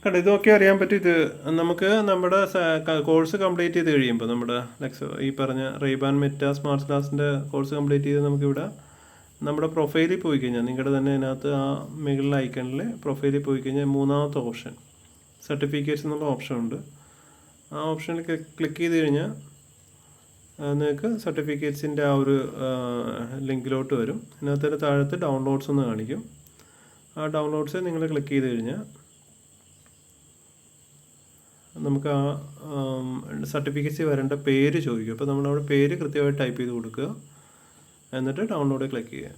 കണ്ടോ, ഇതൊക്കെ അറിയാൻ പറ്റും. ഇത് നമുക്ക് നമ്മുടെ കോഴ്സ് കംപ്ലീറ്റ് ചെയ്ത് കഴിയുമ്പോൾ നമ്മുടെ ഈ പറഞ്ഞ റെയ്ബാൻ മെറ്റ സ്മാർട്ട് ക്ലാസിൻ്റെ കോഴ്സ് കംപ്ലീറ്റ് ചെയ്ത് നമുക്കിവിടെ നമ്മുടെ പ്രൊഫൈലിൽ പോയി കഴിഞ്ഞാൽ നിങ്ങളുടെ തന്നെ അതിനകത്ത് ആ മുകളിൽ ഐക്കണിൽ പ്രൊഫൈലിൽ പോയി കഴിഞ്ഞാൽ മൂന്നാമത്തെ ഓപ്ഷൻ സർട്ടിഫിക്കറ്റ്സ് എന്നുള്ള ഓപ്ഷൻ ഉണ്ട്. ആ ഓപ്ഷനിൽ ക്ലിക്ക് ചെയ്ത് കഴിഞ്ഞാൽ നിങ്ങൾക്ക് സർട്ടിഫിക്കറ്റ്സിൻ്റെ ആ ഒരു ലിങ്കിലോട്ട് വരും. അതിനകത്ത് താഴത്ത് ഡൗൺലോഡ്സ് എന്ന് കാണിക്കും. ആ ഡൗൺലോഡ്സ് നിങ്ങൾ ക്ലിക്ക് ചെയ്ത് കഴിഞ്ഞാൽ നമുക്ക് ആ സർട്ടിഫിക്കറ്റ്സ് വരേണ്ട പേര് ചോദിക്കും. അപ്പോൾ നമ്മളവിടെ പേര് കൃത്യമായിട്ട് ടൈപ്പ് ചെയ്ത് കൊടുക്കുക, എന്നിട്ട് ഡൗൺലോഡ് ക്ലിക്ക് ചെയ്യുക.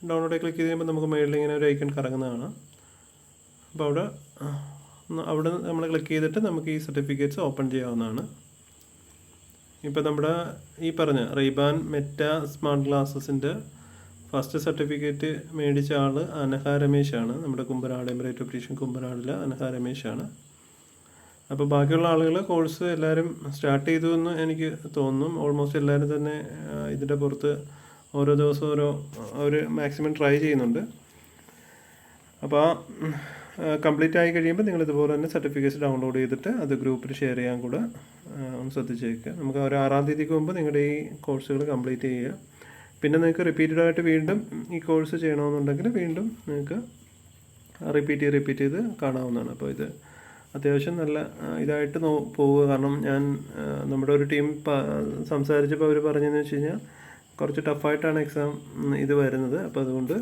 ഡൗൺലോഡ് ക്ലിക്ക് ചെയ്ത് കഴിയുമ്പോൾ നമുക്ക് മുകളിൽ ഇങ്ങനെ ഒരു ഐക്കൺ കറങ്ങുന്നതാണ്. അപ്പോൾ അവിടെ നമ്മൾ ക്ലിക്ക് ചെയ്തിട്ട് നമുക്ക് ഈ സർട്ടിഫിക്കറ്റ്സ് ഓപ്പൺ ചെയ്യാവുന്നതാണ്. ഇപ്പോൾ നമ്മുടെ ഈ പറഞ്ഞ റെയ്ബാൻ മെറ്റ സ്മാർട്ട് ഗ്ലാസസിൻ്റെ ഫസ്റ്റ് സർട്ടിഫിക്കറ്റ് മേടിച്ച ആൾ അനഹ രമേശാണ്. നമ്മുടെ കുമ്പനാട് എമിറേറ്റ് ഓഫ് ടീച്ചിങ് കുമ്പനാടിലെ അനഹ രമേശാണ്. അപ്പോൾ ബാക്കിയുള്ള ആളുകൾ കോഴ്സ് എല്ലാവരും സ്റ്റാർട്ട് ചെയ്തു എന്ന് എനിക്ക് തോന്നുന്നു. ഓൾമോസ്റ്റ് എല്ലാവരും തന്നെ ഇതിൻ്റെ പുറത്ത് ഓരോ ദിവസവും അവർ മാക്സിമം ട്രൈ ചെയ്യുന്നുണ്ട്. അപ്പോൾ കംപ്ലീറ്റ് ആയി കഴിയുമ്പോൾ നിങ്ങൾ ഇതുപോലെ തന്നെ സർട്ടിഫിക്കറ്റ്സ് ഡൗൺലോഡ് ചെയ്തിട്ട് അത് ഗ്രൂപ്പിൽ ഷെയർ ചെയ്യാൻ കൂടെ ഒന്ന് ശ്രദ്ധിച്ചേക്കുക. നമുക്ക് ഒരു 6-ാം തീയതിക്ക് മുമ്പ് നിങ്ങളുടെ ഈ കോഴ്സുകൾ കംപ്ലീറ്റ് ചെയ്യുക. പിന്നെ നിങ്ങൾക്ക് റിപ്പീറ്റഡ് ആയിട്ട് വീണ്ടും ഈ കോഴ്സ് ചെയ്യണമെന്നുണ്ടെങ്കിൽ വീണ്ടും നിങ്ങൾക്ക് റിപ്പീറ്റ് ചെയ്ത് കാണാവുന്നതാണ്. അപ്പോൾ ഇത് അത്യാവശ്യം നല്ല ഇതായിട്ട് പോവുക. കാരണം ഞാൻ നമ്മുടെ ഒരു ടീം സംസാരിച്ചപ്പോൾ അവർ പറഞ്ഞതെന്ന് വെച്ച് കഴിഞ്ഞാൽ കുറച്ച് ടഫായിട്ടാണ് എക്സാം ഇത് വരുന്നത്. അപ്പോൾ അതുകൊണ്ട്